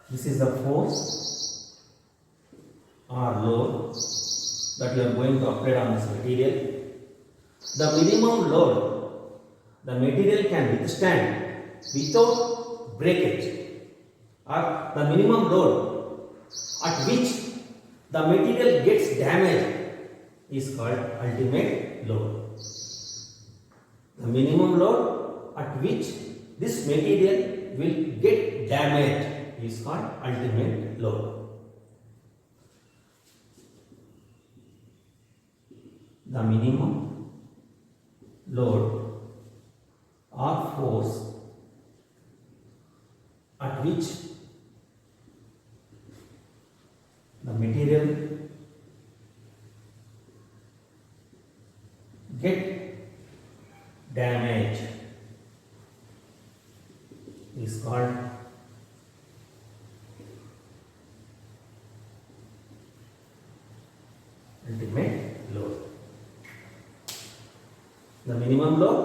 This is the force or load that you are going to apply on this material. The minimum load the material can withstand without breakage, or the minimum load at which the material gets damaged is called ultimate load. The minimum load at which this material will get damaged is called ultimate load. The minimum load or force at which the material get damaged is called ultimate load. The minimum load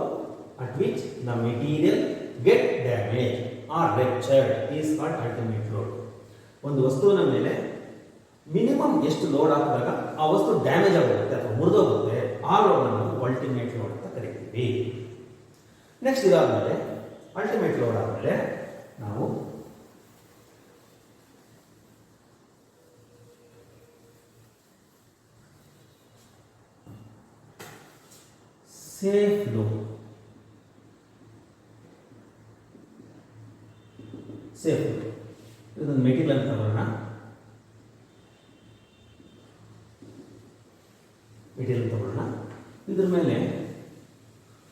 at which the material get damaged or ruptured is called ultimate load. ಒಂದು ವಸ್ತುವಿನ ಮೇಲೆ minimum ಎಷ್ಟು load ಹಾಕಿದಾಗ ಆ ವಸ್ತು damage ಆಗುತ್ತೆ ಅಥವಾ ಮುರಿದೋಗುತ್ತೆ, ಆ ಲೋಡ್ ನಾವು ಅಲ್ಟಿಮೇಟ್ ಲೋಡ್ ಅಂತ ಕರಿತೀವಿ. ನೆಕ್ಸ್ಟ್ ಇದಾದ್ಮೇಲೆ ಅಲ್ಟಿಮೇಟ್ ಲೋಡ್ ಆದಮೇಲೆ ನಾವು ಸೇಫ್ ಲೋಡ್. ಸೇಫ್ ಲೋಡ್ ಇದೊಂದು ಮೆಟೀರಿಯಲ್ ಅಂತ ಬರೋಣ. ಮೆಟೀರಿಯಲ್ ತಗೊಳ್ಳೋಣ. ಇದ್ರ ಮೇಲೆ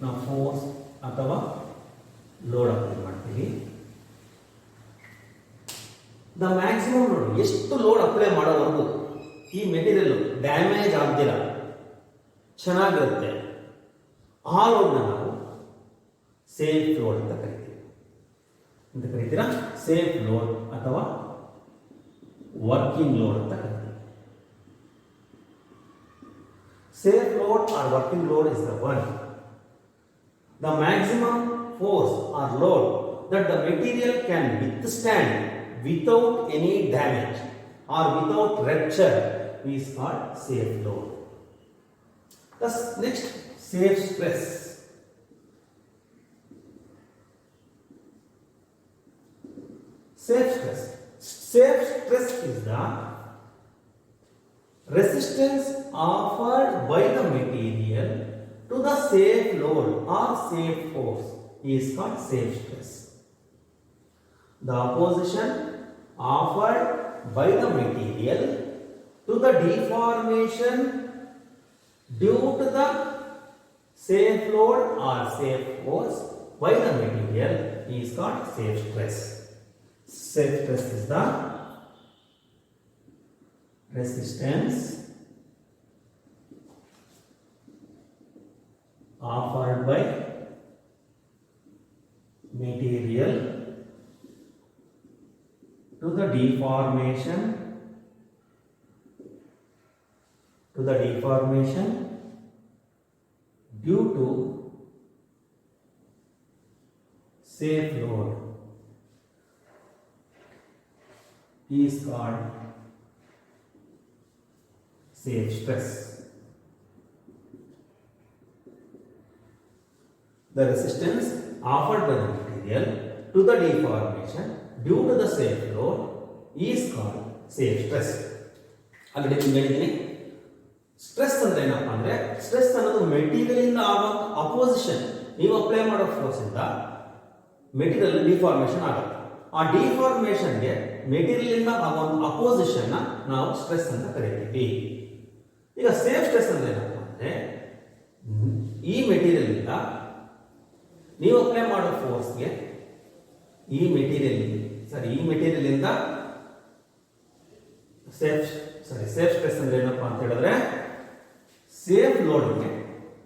ನಾವು ಫೋರ್ಸ್ ಅಥವಾ ಲೋಡ್ ಅಪ್ಲೈ ಮಾಡ್ತೀವಿ. ದ ಮ್ಯಾಕ್ಸಿಮಮ್ ಲೋಡ್, ಎಷ್ಟು ಲೋಡ್ ಅಪ್ಲೈ ಮಾಡೋವರೆಗೂ ಈ ಮೆಟೀರಿಯಲ್ ಡ್ಯಾಮೇಜ್ ಆಗ್ದಿರ ಚೆನ್ನಾಗಿರುತ್ತೆ, ಆ ಲೋಡ್ನ ನಾವು ಸೇಫ್ ಲೋಡ್ ಅಂತ ಕರಿತೀರಾ. ಸೇಫ್ ಲೋಡ್ ಅಥವಾ ವರ್ಕಿಂಗ್ ಲೋಡ್ ಅಂತ ಕರಿತೀವಿ. Safe load or working load is the one, the maximum force or load that the material can withstand without any damage or without rupture is called safe load. Thus, next, safe stress. Safe stress. Safe stress is the resistance offered by the material to the safe load or safe force is called safe stress. The opposition offered by the material to the deformation due to the safe load or safe force by the material is called safe stress. Safe stress is the resistance offered by material to the deformation due to safe load is called safe stress. The resistance offered by the material to the deformation due to the safe load is called safe stress. Already ನಿಮ್ಗೆ ಹೇಳಿದ್ದೀನಿ, stress ಅಂದ್ರೆ ಏನಪ್ಪ ಅಂದ್ರೆ, stress ಅನ್ನೋದು material ಇಂದ ಆಗೋ opposition, ನೀವು apply ಮಾಡೋ ಫೋರ್ಸ್ ಇಂದ ಮೆಟೀರಿಯಲ್ ಡಿಫಾರ್ಮೇಶನ್ ಆಗುತ್ತೆ. ಆ ಡಿಫಾರ್ಮೇಶನ್ಗೆ ಮೆಟೀರಿಯಲ್ ಇಂದ ಆಗೋ ಅಪೋಸಿಷನ್ ನಾವು ಸ್ಟ್ರೆಸ್ ಅಂತ ಕರಿತೀವಿ. ಈಗ ಸೇಫ್ ಸ್ಟ್ರೆಸ್ ಅಂದ್ರೆ ಏನಪ್ಪ ಅಂದ್ರೆ, ಈ ಮೆಟೀರಿಯಲ್ ಇಂದ ನೀವು ಅಪ್ಲೈ ಮಾಡೋ ಫೋರ್ಸ್ಗೆ ಈ ಮೆಟೀರಿಯಲ್ ಇಂದ ಸೇಫ್ ಸ್ಟ್ರೆಸ್ ಅಂದ್ರೆ ಏನಪ್ಪಾ ಅಂತ ಹೇಳಿದ್ರೆ, ಸೇಫ್ ಲೋಡ್ಗೆ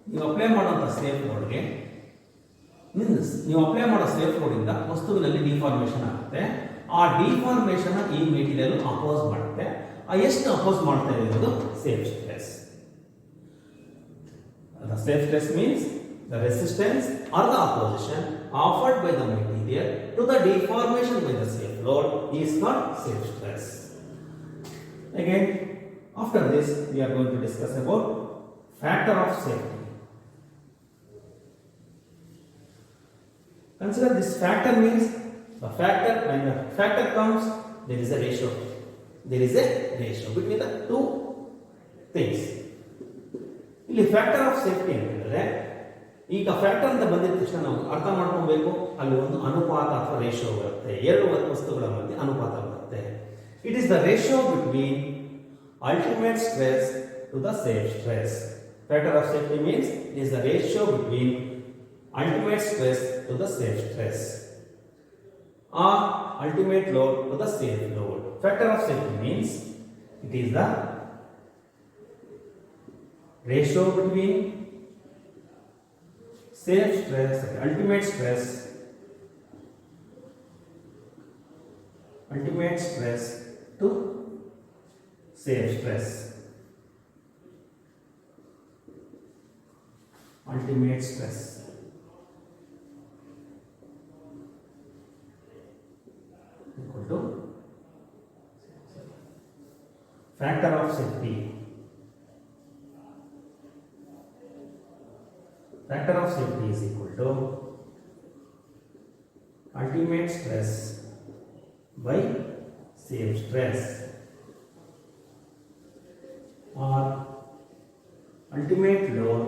ನೀವು ಅಪ್ಲೈ ಮಾಡುವಂತ ಸೇಫ್ ಲೋಡ್ಗೆ ನೀವು ಅಪ್ಲೈ ಮಾಡೋ ಸೇಫ್ ಲೋಡ್ ಇಂದ ವಸ್ತುವಿನಲ್ಲಿ ಡಿಫಾರ್ಮೇಶನ್ ಆಗುತ್ತೆ. ಆ ಡಿಫಾರ್ಮೇಶನ್ ಈ ಮೆಟೀರಿಯಲ್ ಅಪೋಸ್ ಮಾಡುತ್ತೆ. ಎಷ್ಟು ಅಪೋಸ್ ಮಾಡ್ತಾ ಇರೋದು safe stress. The safe stress means the resistance or the opposition offered by the material to the deformation by the safe load is called safe stress. Again, after this we are going to discuss about factor of safety. Consider this factor means the factor, when the factor comes, there is a ratio. There is a ratio between the two things. ಇಲ್ಲಿ factor of safety ಅಂತಂದ್ರೆ ಈಗ factor ಅಂತ ಬಂದಿದ ತಕ್ಷಣ ನಾವು ಅರ್ಥ ಮಾಡ್ಕೊಬೇಕು, ಅಲ್ಲಿ ಒಂದು ಅನುಪಾತ ಅಥವಾ ರೇಷಿಯೋ ಬರುತ್ತೆ, ಎರಡು ವಸ್ತುಗಳ ಮಧ್ಯೆ ಅನುಪಾತ ಬರುತ್ತೆ. It is the ratio between ultimate stress to the safe stress. Factor of safety means it is the ratio between ultimate stress to the safe stress or ultimate load to the safe load. Factor of safety means it is the ratio between safe stress, ultimate stress to safe stress. Ultimate stress equal to factor of safety. Factor of safety is equal to ultimate stress by safe stress or ultimate load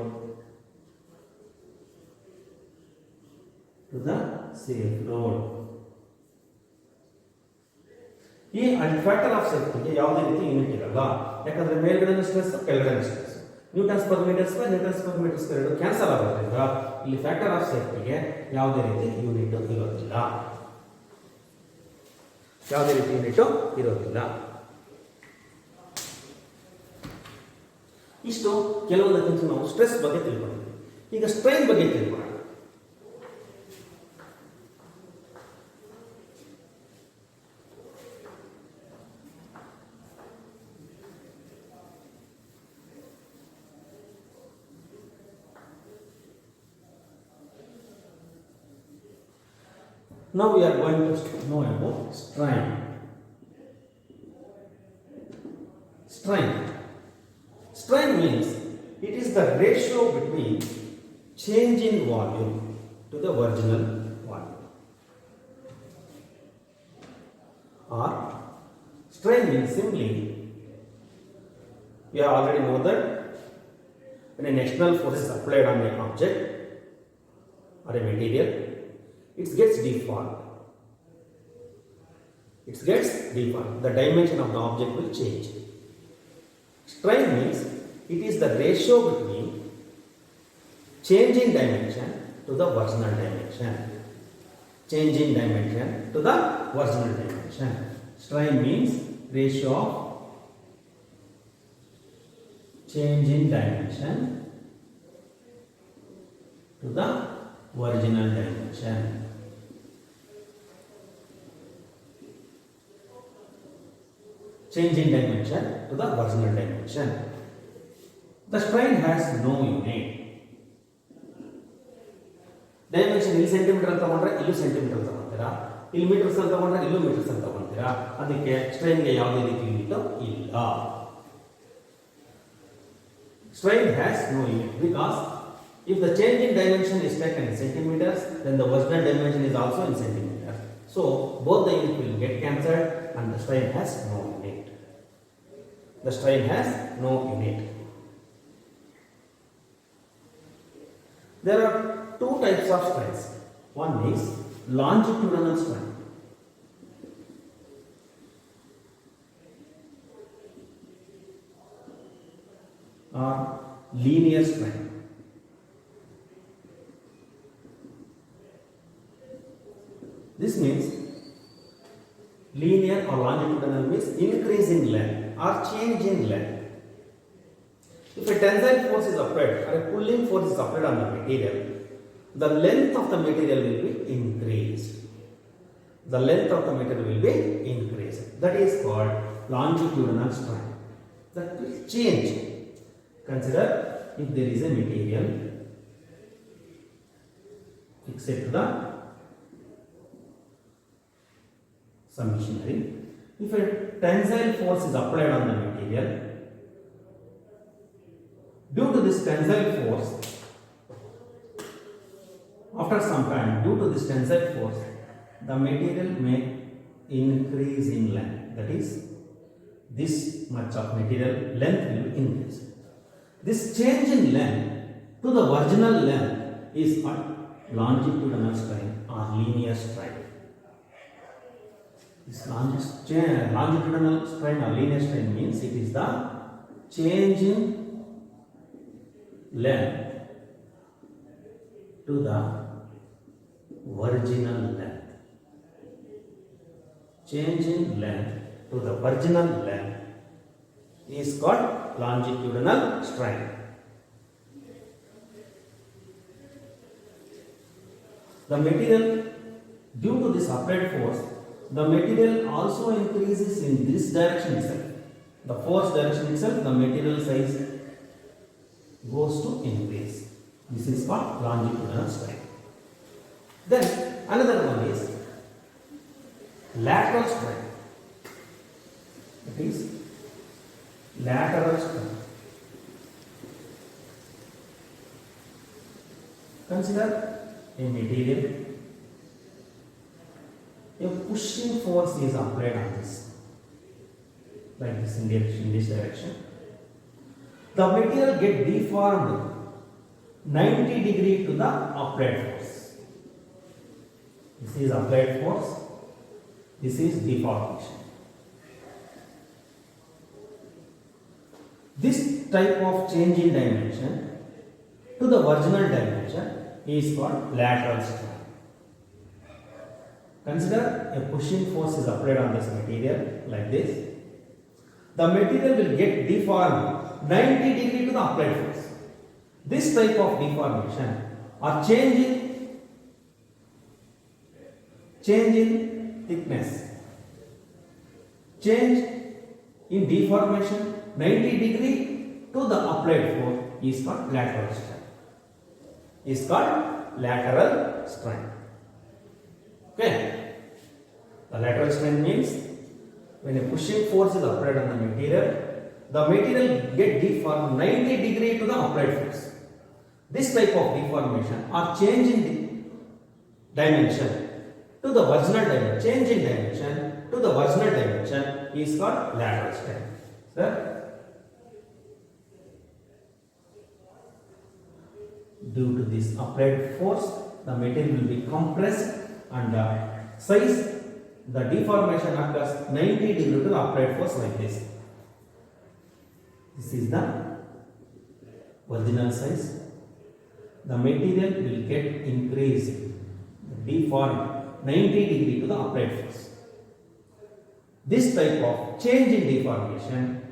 to the safe load. ಈ factor of ಸೇಫ್ಟಿಗೆ ಯಾವುದೇ ರೀತಿ unit ಇರಲ್ಲ, ಯಾಕಂದ್ರೆ ಮೇಲ್ಗಡೆ stress ಕೆಳಗಡೆ stress, newtons per metre square newtons per metre square ಎರಡು cancel ಆಗೋದ್ರಿಂದ ಇಲ್ಲಿ ಫ್ಯಾಕ್ಟರ್ ಆಫ್ ಸೇಫ್ಟಿಗೆ ಯಾವುದೇ ರೀತಿ ಯೂನಿಟ್ ಇರೋದಿಲ್ಲ, ಯಾವುದೇ ರೀತಿ ಯೂನಿಟ್ ಇರೋದಿಲ್ಲ. ಇಷ್ಟು ಕೆಲವೊಂದಕ್ಕಿಂತ ನಾವು ಸ್ಟ್ರೆಸ್ ಬಗ್ಗೆ ತಿಳ್ಕೊಂಡಿದ್ವಿ. ಈಗ ಸ್ಟ್ರೈನ್ ಬಗ್ಗೆ ತಿಳ್ಕೊಳ್ಳೋಣ. Now we are going to know about strain. Strain means it is the ratio between change in volume to the original volume. Or strain means simply, we already know that when an external force is applied on an object or a material, it gets deformed. The dimension of the object will change. Strain means it is the ratio between change in dimension to the original dimension. Strain means ratio of change in dimension to the original dimension. Change in dimension to the original dimension. The strain has no unit. Dimension ಇಲ್ಲಿ centimetre ಅಂತ ತಗೊಂಡ್ರೆ ಇಲ್ಲೂ centimetre ತಗೊಂತೀರಾ, ಇಲ್ಲಿ metres ಅಂತ ತಗೊಂಡ್ರೆ ಇಲ್ಲೂ metres ಅಂತ ತಗೊಂತೀರಾ. ಅದಕ್ಕೆ ಸ್ಟ್ರೈನ್ಗೆ ಯಾವುದೇ ರೀತಿ ಯೂನಿಟ್ ಇಲ್ಲ. Strain has no unit because if the change in dimension is taken in centimeters, then the original dimension is also in centimeters. So both the units will get cancelled and the strain has no unit. There are two types of strains. One is longitudinal strain. Or linear strain. This means linear or longitudinal means increase in length or change in length. If a tensile force is applied or a pulling force is applied on the material, the length of the material will be increased. That is called longitudinal strain. That will change. Consider if there is a material fix it to the some machinery. If a tensile force is applied on the material, due to this tensile force, after some time, due to this tensile force, the material may increase in length. That is, this much of material length will increase. This change in length to the original length is called longitudinal strain or linear strain. This longitudinal strain or linear strain means it is the change in length to the original length. Change in length to the original length is called longitudinal strain. The material, due to this applied force, the material also increases in this direction itself. The force direction itself, the material size goes to increase. This is called longitudinal strain. Then another one is lateral strain. It is lateral strain. Consider a material. A pushing force is applied on this, like this in this direction. The material get deformed 90 degree to the applied force. This is applied force. This is deformation. This type of change in dimension to the original dimension is called lateral strain. Consider a pushing force is applied on this material like this. The material will get deformed 90 degree to the applied force. This type of deformation or change in thickness, change in deformation 90 degree to the applied force is called lateral strain. Is called lateral strain. Okay. The lateral strain means when a pushing force is applied on the material get deformed 90 degree to the applied force. This type of deformation or change in dimension to the original dimension, change in dimension to the original dimension is called lateral strain. Sir, due to this applied force, the material will be compressed and the size, the deformation occurs 90 degree to the applied force like this. This is the original size. The material will get increased, deformed 90 degree to the applied force. This type of change in deformation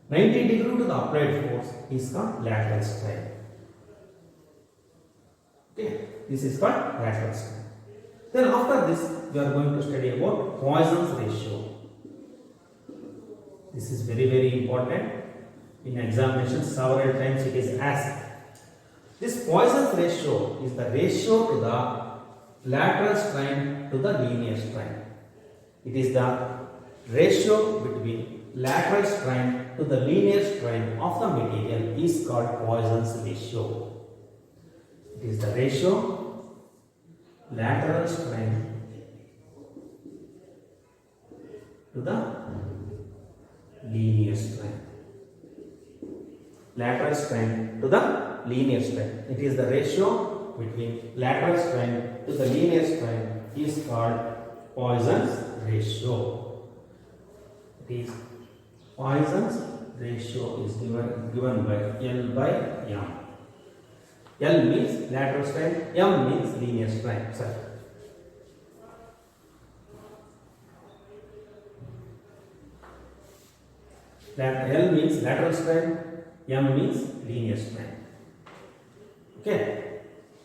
90 degree to the applied force is called lateral strain. Okay, this is called lateral strain. Then after this, we are going to study about Poisson's ratio. This is very, very important. In examination, several times it is asked. This Poisson's ratio is the ratio to the lateral strain to the linear strain. It is the ratio between lateral strain to the linear strain of the material is called Poisson's ratio. It is the ratio lateral strain to the linear strain. Lateral strain to the linear strain. It is the ratio between lateral strain to the linear strain is called Poisson's ratio. It is Poisson's ratio is given by L by M. L means lateral strain, M means linear strain. Sorry. L means lateral strain, M means linear strain. Okay,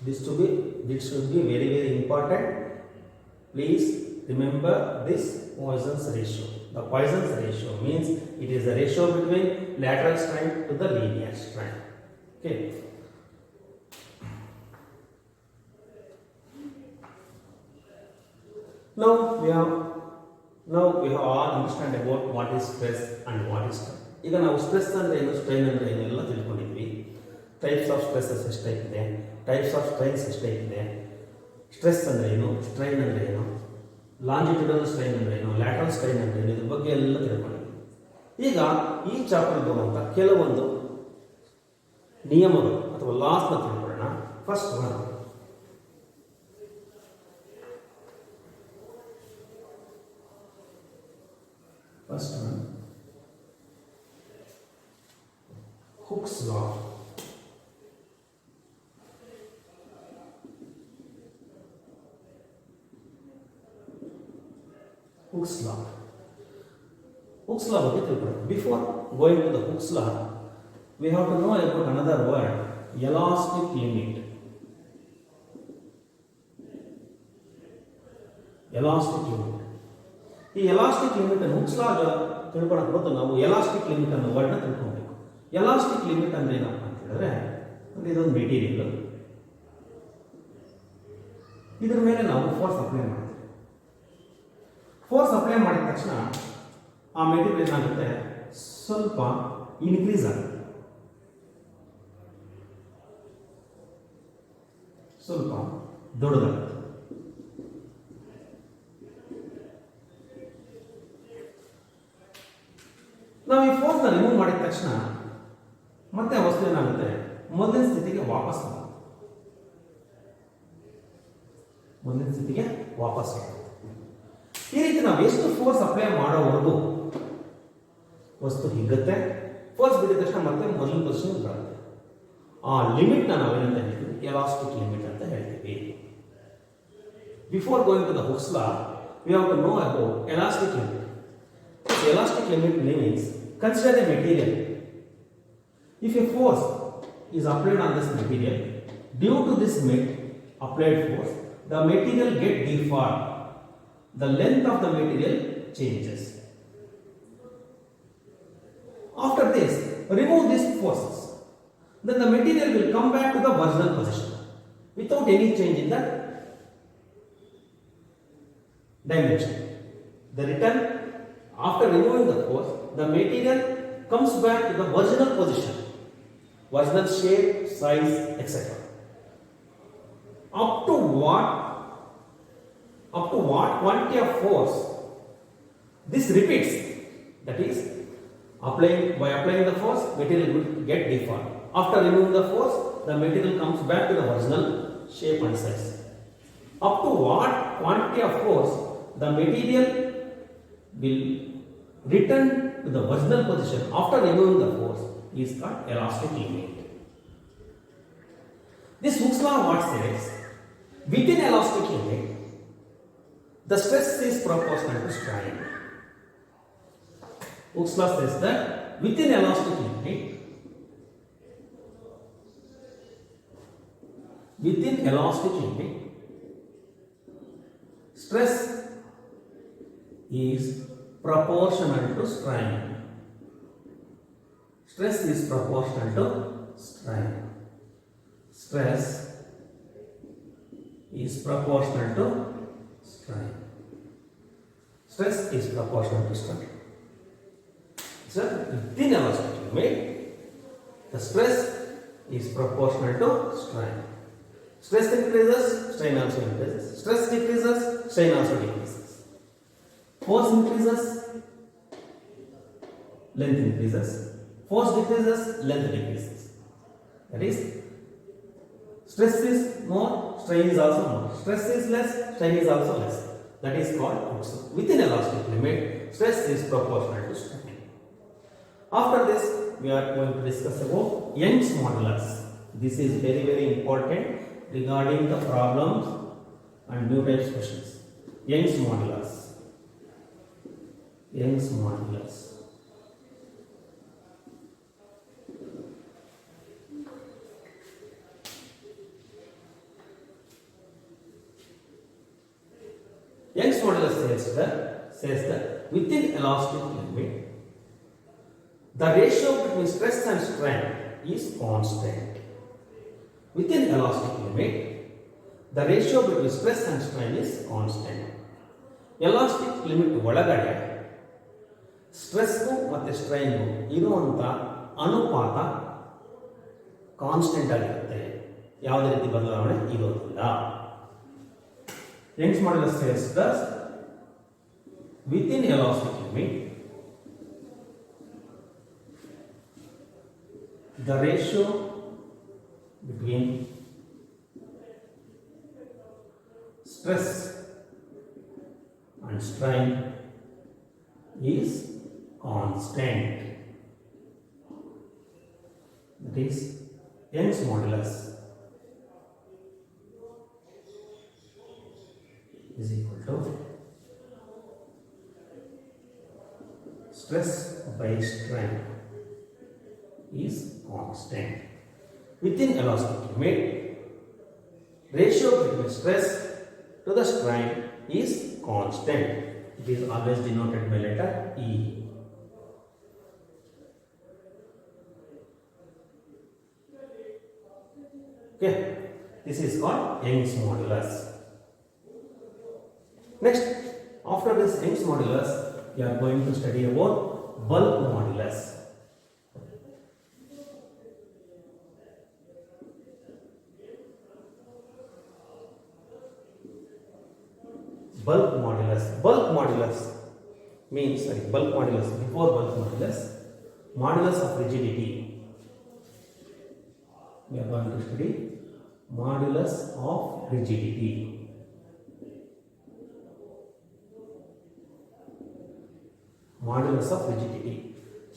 this should be very, very important. Please remember this Poisson's ratio. The Poisson's ratio means it is the ratio between lateral strain to the linear strain. Okay. Now we have all understand about what is stress and what is strain. ಈಗ ನಾವು stress ಅಂದರೆ ಏನು, strain ಅಂದರೆ ಏನು ಎಲ್ಲ ತಿಳ್ಕೊಂಡಿದ್ವಿ. Types of stresses ಎಷ್ಟು type ಇದೆ, types of strains ಎಷ್ಟು ಟೈಪ್ ಇದೆ, ಸ್ಟ್ರೆಸ್ ಅಂದರೆ ಏನು, ಸ್ಟ್ರೈನ್ ಅಂದರೆ ಏನು, ಲಾಂಜಿಟ್ಯೂಡಲ್ ಸ್ಟ್ರೈನ್ ಅಂದರೆ ಏನು, ಲ್ಯಾಟರಲ್ ಸ್ಟ್ರೈನ್ ಅಂದರೆ ಏನು, ಇದ್ರ ಬಗ್ಗೆ ಎಲ್ಲ ತಿಳ್ಕೊಂಡಿದ್ವಿ. ಈಗ ಈ ಚಾಪ್ಟರ್ ಬರುವಂಥ ಕೆಲವೊಂದು ನಿಯಮಗಳು ಅಥವಾ ಲಾಸ್ನ ತಿಳ್ಕೊಳ್ಳೋಣ. First one, Hooke's law. Hooke's law. Hooke's law ಬಗ್ಗೆ ತಿಳ್ಕೊಳ್ಳೋಣ. Before going to the Hooke's law, we have to know about another word, elastic limit. Elastic limit. ಈ ಎಲಾಸ್ಟಿಕ್ ಲಿಮಿಟ್ ಅನ್ನು ಹುಕ್ಸ್ ಲಾ ತಿಳ್ಕೊಳ್ಳೋಕೆ ಬಂದು ನಾವು ಎಲಾಸ್ಟಿಕ್ ಲಿಮಿಟ್ ಅನ್ನೋ ವರ್ಡ್ನ ತಿಳ್ಕೊಬೇಕು. ಎಲಾಸ್ಟಿಕ್ ಲಿಮಿಟ್ ಅಂದ್ರೆ ಏನಪ್ಪ ಅಂತ ಹೇಳಿದ್ರೆ, ಇದೊಂದು ಮೆಟೀರಿಯಲ್, ಇದ್ರ ಮೇಲೆ ನಾವು ಫೋರ್ಸ್ ಅಪ್ಲೈ ಮಾಡ್ತೀವಿ. ಫೋರ್ಸ್ ಅಪ್ಲೈ ಮಾಡಿದ ತಕ್ಷಣ ಆ ಮೆಟೀರಿಯಲ್ ಏನಾಗುತ್ತೆ, ಸ್ವಲ್ಪ ಇನ್ಕ್ರೀಸ್ ಆಗುತ್ತೆ, ಸ್ವಲ್ಪ ದೊಡ್ಡದಾಗುತ್ತೆ. ನಾವು ಈ ಫೋರ್ಸ್ನ ರಿಮೂವ್ ಮಾಡಿದ ತಕ್ಷಣ ಮತ್ತೆ ಆ ವಸ್ತು ಏನಾಗುತ್ತೆ, ಮೊದಲಿನ ಸ್ಥಿತಿಗೆ ವಾಪಸ್ ಬರುತ್ತೆ. ಈ ರೀತಿ ನಾವು ಎಷ್ಟು ಫೋರ್ಸ್ ಅಪ್ಲೈ ಮಾಡೋವರೆಗೂ ವಸ್ತು ಹಿಗ್ಗುತ್ತೆ, ಫೋರ್ಸ್ ಬಿಟ್ಟಿದ ತಕ್ಷಣ ಮತ್ತೆ ಮೊದಲಿನ ಪೊಸಿಷನ್ ಬರುತ್ತೆ. ಆ ಲಿಮಿಟ್ನ ನಾವೇನಂತ ಹೇಳ್ತೀವಿ, ಎಲಾಸ್ಟಿಕ್ ಲಿಮಿಟ್ ಅಂತ ಹೇಳ್ತೀವಿ. Before going to the Hooke's law, we have to know about elastic limit. Elastic limit means, consider a material. If a force is applied on this material, due to this applied force, the material get deformed. The length of the material changes. After this, remove these forces. Then the material will come back to the original position without any change in the dimension. The return, after removing the force, the material comes back to the original position, original shape, size, etc. Up to what quantity of force this repeats. That is, by applying the force, material will get deformed. After removing the force, the material comes back to the original shape and size. Up to what quantity of force the material will return to the original position after removing the force is called elastic limit. This Hooke's law what says, within elastic limit, the stress is proportional to strain. Hooke's law says that within elastic limit, stress is proportional to strain. Stress is proportional to strain. Stress is proportional to strain. Stress is proportional to strain. So, within elastic limit, the stress is proportional to strain. Stress increases, strain also increases. Stress decreases, strain also decreases. Force increases, length increases. Force decreases, length decreases. That is, stress is more, strain is also more. Stress is less, strain is also less. That is called Hooke's law. Within elastic limit, stress is proportional to strain. After this, we are going to discuss about Young's modulus. This is very, very important regarding the problems and new types questions. Young's modulus. Young's modulus. Young's modulus says that within elastic limit, the ratio between stress and strain is constant. Within elastic limit, the ratio between stress and strain is constant. Elastic limit ಒಳಗಡೆ ಸ್ಟ್ರೆಸ್ಗೂ ಮತ್ತು ಸ್ಟ್ರೈನ್ಗೂ ಇರುವಂಥ ಅನುಪಾತ constant ಆಗಿರುತ್ತೆ, ಯಾವುದೇ ರೀತಿ ಬದಲಾವಣೆ ಇರೋದಿಲ್ಲ. Young's modulus says thus within elastic limit the ratio between stress and strain is constant. That is Young's modulus is equal to stress by strain is constant. Within elastic limit, ratio between stress to the strain is constant. It is always denoted by letter E. Okay, this is called Young's modulus. Next, after this Young's modulus, we are going to study about bulk modulus. Bulk modulus. Bulk modulus means, bulk modulus, before bulk modulus, modulus of rigidity. We are going to study modulus of rigidity. Modulus of rigidity.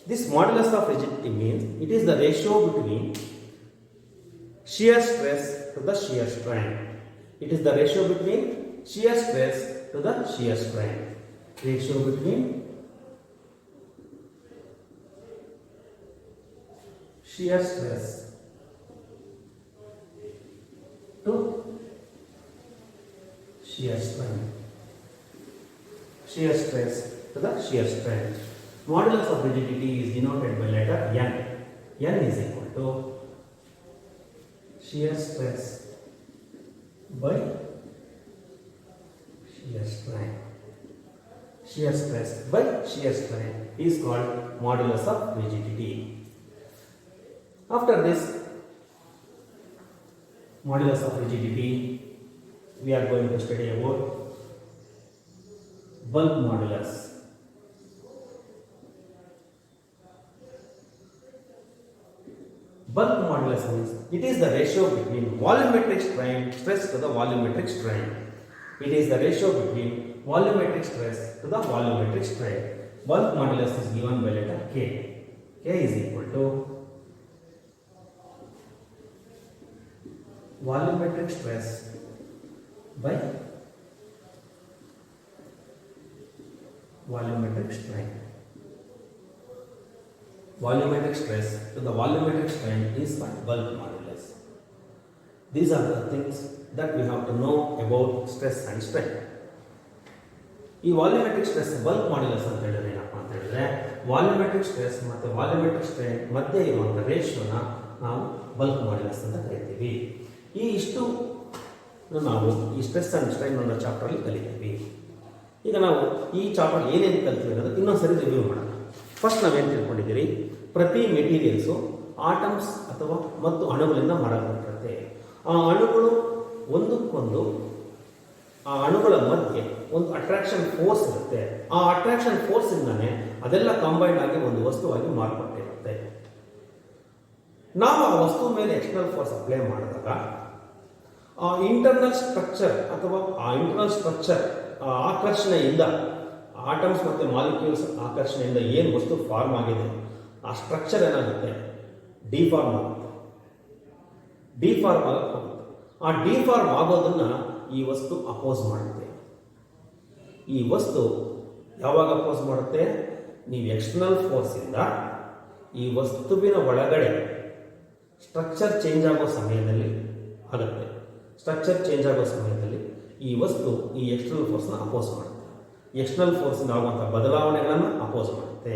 This modulus of rigidity means it is the ratio between shear stress to the shear strain. It is the ratio between shear stress to the shear strain. Ratio between shear stress to shear strain. Shear stress to the shear strain. Modulus of rigidity is denoted by letter N. N is equal to shear stress by shear strain. Shear stress by shear strain is called modulus of rigidity. After this modulus of rigidity, we are going to study about bulk modulus. Bulk modulus means it is the ratio between volumetric strain stress to the volumetric strain. It is the ratio between volumetric stress to the volumetric strain. Bulk modulus is given by letter K. K is equal to volumetric stress by volumetric strain. Volumetric stress to the volumetric strain is called bulk modulus. These are the things that we have to know about stress and strain. ಈ volumetric stress bulk modulus ಅಂತ ಹೇಳಿದ್ರೆ ಏನಪ್ಪ ಅಂತ ಹೇಳಿದ್ರೆ volumetric stress ಮತ್ತು volumetric strain ಮಧ್ಯೆ ಇರುವಂಥ ರೇಷಿಯೋನ ನಾವು ಬಲ್ಕ್ ಮಾಡ್ಯುಲಸ್ ಅಂತ ಕರಿತೀವಿ. ಈ ಇಷ್ಟು ನಾವು ಈ ಸ್ಟ್ರೆಸ್ ಆ್ಯಂಡ್ ಸ್ಟ್ರೈನ್ ಅನ್ನೋ ಚಾಪ್ಟ್ರಲ್ಲಿ ಕಲಿತೀವಿ. ಈಗ ನಾವು ಈ ಚಾಪ್ಟರ್ ಏನೇನು ಕಲಿತೀವಿ ಅನ್ನೋದು ಇನ್ನೊಂದ್ಸರಿ ರಿವ್ಯೂ ಮಾಡೋಣ. ಫಸ್ಟ್ ನಾವೇನು ತಿಳ್ಕೊಂಡಿದ್ದೀರಿ, ಪ್ರತಿ ಮೆಟೀರಿಯಲ್ಸು ಆಟಮ್ಸ್ ಅಥವಾ ಮತ್ತು ಅಣುಗಳಿಂದ ಮಾಡಲ್ಪಟ್ಟಿರುತ್ತೆ. ಆ ಅಣುಗಳು ಒಂದಕ್ಕೊಂದು, ಆ ಅಣುಗಳ ಮಧ್ಯೆ ಒಂದು ಅಟ್ರಾಕ್ಷನ್ ಫೋರ್ಸ್ ಇರುತ್ತೆ. ಆ ಅಟ್ರಾಕ್ಷನ್ ಫೋರ್ಸ್ ಇಂದಾನೆ ಅದೆಲ್ಲ ಕಂಬೈಂಡ್ ಆಗಿ ಒಂದು ವಸ್ತುವಾಗಿ ಮಾರ್ಪಟ್ಟಿರುತ್ತೆ. ನಾವು ಆ ವಸ್ತು ಮೇಲೆ ಎಕ್ಸ್ಟರ್ನಲ್ ಫೋರ್ಸ್ ಅಪ್ಲೈ ಮಾಡಿದಾಗ ಆ ಇಂಟರ್ನಲ್ ಸ್ಟ್ರಕ್ಚರ್ ಅಥವಾ ಆ ಇಂಟರ್ನಲ್ ಸ್ಟ್ರಕ್ಚರ್ ಆಕರ್ಷಣೆಯಿಂದ, ಆಟಮ್ಸ್ ಮತ್ತು ಮಾಲಿಕ್ಯೂಲ್ಸ್ ಆಕರ್ಷಣೆಯಿಂದ ಏನು ವಸ್ತು ಫಾರ್ಮ್ ಆಗಿದೆ ಆ ಸ್ಟ್ರಕ್ಚರ್ ಏನಾಗುತ್ತೆ, ಡಿಫಾರ್ಮ್ ಆಗುತ್ತೆ. ಡಿಫಾರ್ಮ್ ಆಗುತ್ತೆ. ಆ ಡಿಫಾರ್ಮ್ ಆಗೋದನ್ನ ಈ ವಸ್ತು ಅಪೋಸ್ ಮಾಡುತ್ತೆ. ಈ ವಸ್ತು ಯಾವಾಗ ಅಪೋಸ್ ಮಾಡುತ್ತೆ, ನೀವು ಎಕ್ಸ್ಟರ್ನಲ್ ಫೋರ್ಸಿಂದ ಈ ವಸ್ತುವಿನ ಒಳಗಡೆ ಸ್ಟ್ರಕ್ಚರ್ ಚೇಂಜ್ ಆಗೋ ಸಮಯದಲ್ಲಿ ಆಗುತ್ತೆ. ಸ್ಟ್ರಕ್ಚರ್ ಚೇಂಜ್ ಆಗೋ ಸಮಯದಲ್ಲಿ ಈ ವಸ್ತು ಈ ಎಕ್ಸ್ಟರ್ನಲ್ ಫೋರ್ಸ್ನ ಅಪೋಸ್ ಮಾಡುತ್ತೆ. ಎಕ್ಸ್ಟರ್ನಲ್ ಫೋರ್ಸಿಂದ ಆಗುವಂಥ ಬದಲಾವಣೆಗಳನ್ನು ಅಪೋಸ್ ಮಾಡುತ್ತೆ.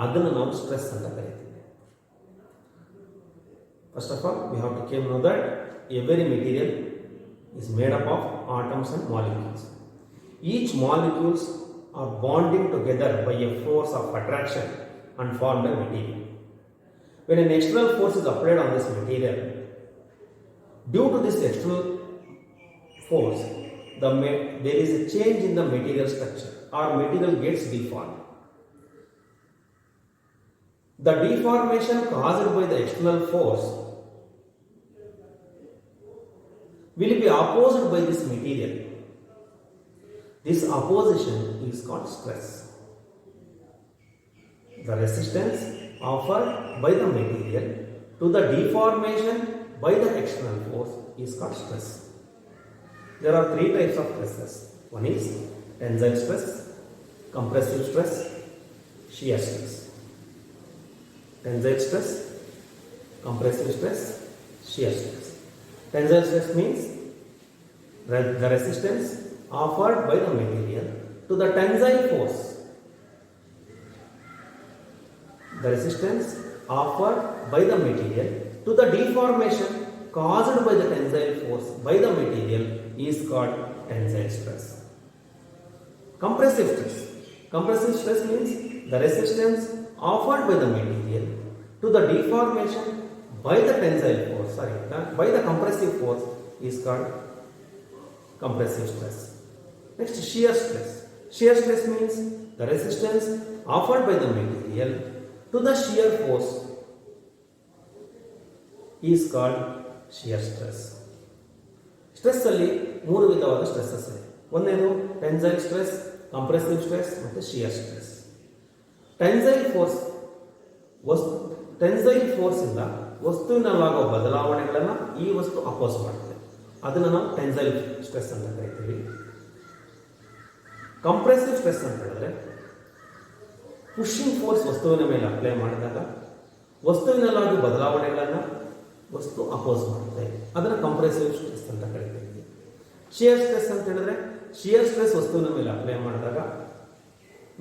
ಅದನ್ನು ನಾವು ಸ್ಟ್ರೆಸ್ ಅಂತ ಕರಿತೀವಿ. First of all we have to came know that every material is made up of atoms and molecules. each molecules are bonding together by a force of attraction and form a material. When an external force is applied on this material, due to this external force, there is a change in the material structure or material gets deformed. The deformation caused by the external force will be opposed by this material. This opposition is called stress. The resistance offered by the material to the deformation by the external force is called stress. There are three types of stresses. One is tensile stress, compressive stress, shear stress. Tensile stress, compressive stress, shear stress. Tensile stress means the resistance offered by the material to the tensile force. The resistance offered by the material to the deformation caused by the tensile force by the material is called tensile stress. Compressive stress. Compressive stress means the resistance offered by the material to the deformation by the tensile force, by the compressive force is called compressive stress. Next, shear stress. Shear stress means the resistance offered by the material to the shear force is called shear stress. Stress ಅಲ್ಲಿ ಮೂರು ವಿಧವಾದ stresses ಇದೆ. ಒಂದೇನು tensile stress, compressive stress ಮತ್ತು shear stress. Tensile force ಇಂದ ವಸ್ತುವಿನಲ್ಲಾಗುವ ಬದಲಾವಣೆಗಳನ್ನು ಈ ವಸ್ತು ಅಪೋಸ್ ಮಾಡುತ್ತೆ. ಅದನ್ನು ನಾವು ಟೆನ್ಸೈಲ್ ಸ್ಟ್ರೆಸ್ ಅಂತ ಕರಿತೀವಿ. ಕಂಪ್ರೆಸಿವ್ ಸ್ಟ್ರೆಸ್ ಅಂತ ಹೇಳಿದ್ರೆ ಪುಷಿಂಗ್ ಫೋರ್ಸ್ ವಸ್ತುವಿನ ಮೇಲೆ ಅಪ್ಲೈ ಮಾಡಿದಾಗ ವಸ್ತುವಿನಲ್ಲಾಗುವ ಬದಲಾವಣೆಗಳನ್ನು ವಸ್ತು ಅಪೋಸ್ ಮಾಡುತ್ತೆ. ಅದನ್ನು ಕಂಪ್ರೆಸಿವ್ ಸ್ಟ್ರೆಸ್ ಅಂತ ಕರಿತೀವಿ. ಶಿಯರ್ ಸ್ಟ್ರೆಸ್ ಅಂತ ಹೇಳಿದ್ರೆ ಶಿಯರ್ ಸ್ಟ್ರೆಸ್ ವಸ್ತುವಿನ ಮೇಲೆ ಅಪ್ಲೈ ಮಾಡಿದಾಗ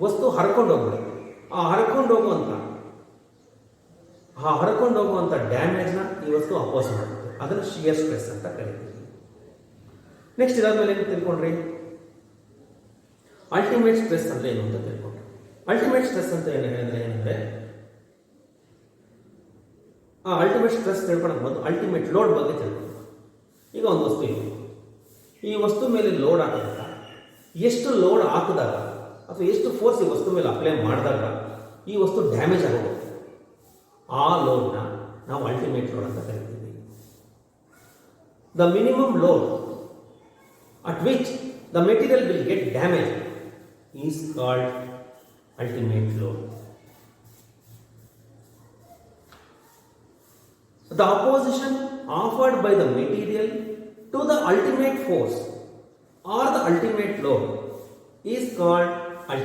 ವಸ್ತು ಹರ್ಕೊಂಡು ಹೋಗ್ಬಿಡುತ್ತೆ. ಆ ಹರ್ಕೊಂಡು ಹೋಗುವಂಥ ಡ್ಯಾಮೇಜ್ನ ಈ ವಸ್ತು ಅಪೋಸ್ ಮಾಡುತ್ತೆ. ಅದನ್ನು ಶಿಯರ್ ಸ್ಟ್ರೆಸ್ ಅಂತ ಕರಿತೀವಿ. ನೆಕ್ಸ್ಟ್ ಇದಾದ್ಮೇಲೆ ಏನು ತಿಳ್ಕೊಂಡ್ರಿ? ಅಲ್ಟಿಮೇಟ್ ಸ್ಟ್ರೆಸ್ ಅಂದ್ರೆ ಏನು ಅಂತ ತಿಳ್ಕೊಂಡ್ರಿ. ಅಲ್ಟಿಮೇಟ್ ಸ್ಟ್ರೆಸ್ ಅಂತ ಏನಂದ್ರೆ ಆ ಅಲ್ಟಿಮೇಟ್ ಸ್ಟ್ರೆಸ್ ತಿಳ್ಕೊಳ್ಳೋಕೆ ಮೊದಲು ಅಲ್ಟಿಮೇಟ್ ಲೋಡ್ ಬಗ್ಗೆ ತಿಳ್ಕೊಂಡು. ಈಗ ಒಂದು ವಸ್ತು ಇದೆ, ಈ ವಸ್ತು ಮೇಲೆ ಲೋಡ್ ಹಾಕಿದಾಗ ಎಷ್ಟು ಲೋಡ್ ಹಾಕಿದಾಗ ಅಥವಾ ಎಷ್ಟು ಫೋರ್ಸ್ ಈ ವಸ್ತು ಮೇಲೆ ಅಪ್ಲೈ ಮಾಡಿದಾಗ ಈ ವಸ್ತು ಡ್ಯಾಮೇಜ್ ಆಗೋಗುತ್ತೆ. ಆ ಲೋಡ್ನ ನಾವು ಅಲ್ಟಿಮೇಟ್ ಲೋಡ್ ಅಂತ ಕರಿತೀವಿ. The minimum load at which the material will get damaged is called ultimate load. The opposition offered by the material to the ultimate force or the ultimate load is called